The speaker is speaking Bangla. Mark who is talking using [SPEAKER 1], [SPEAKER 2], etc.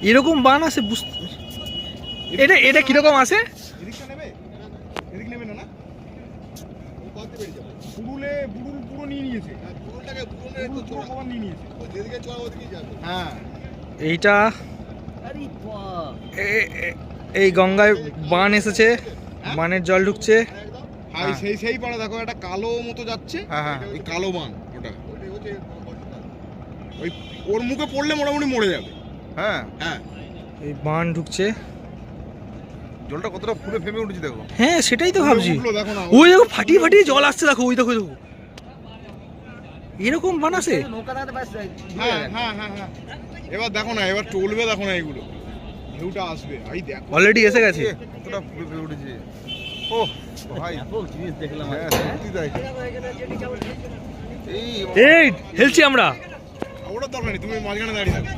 [SPEAKER 1] এরকম বান আছে এটা এটা কিরকম আছে?
[SPEAKER 2] এদিকটা নেবে? এদিক নেবে না? বুড়ুলে বুড়ুল পুরো নিয়ে নিয়েছে। বুড়ুল পুরো কভার নিয়ে নিয়েছে। যেদিকে চড়া ওদিকেই যাবে। হ্যাঁ।
[SPEAKER 1] এইটা এই গঙ্গায় বান এসেছে, বানের জল ঢুকছে।
[SPEAKER 2] ভাই সেই পাড়া দেখো একটা কালো মতো যাচ্ছে। হ্যাঁ ওই কালো বান ওটা। ওই ওর মুখে পড়লে মোটামুটি মরে যাবে। হ্যাঁ হ্যাঁ
[SPEAKER 1] এই বান ঢুকছে,
[SPEAKER 2] জলটা কতটা ফুলে ফেমে উঠেছে দেখো।
[SPEAKER 1] হ্যাঁ সেটাই তো ভাবছি।
[SPEAKER 2] দেখো না
[SPEAKER 1] ওই দেখো ফাটিয়ে ফাটিয়ে জল আসছে, দেখো ওই দেখো দেখো এরকম বান আছে।
[SPEAKER 2] হ্যাঁ হ্যাঁ হ্যাঁ হ্যাঁ এবার দেখো না, এবার চলবে দেখো না, এগুলো ঢেউটা আসবে। এই দেখো
[SPEAKER 1] অলরেডি এসে গেছে।
[SPEAKER 2] কতটা ফুলে ফেমে উঠেছে। ও ভাই জিনিস দেখলাম। হ্যাঁ সত্যি তাই।
[SPEAKER 1] এই হেলছি আমরা।
[SPEAKER 2] ওটা দরকার নেই, তুমি মাঝখানে দাঁড়িয়ে থাকো।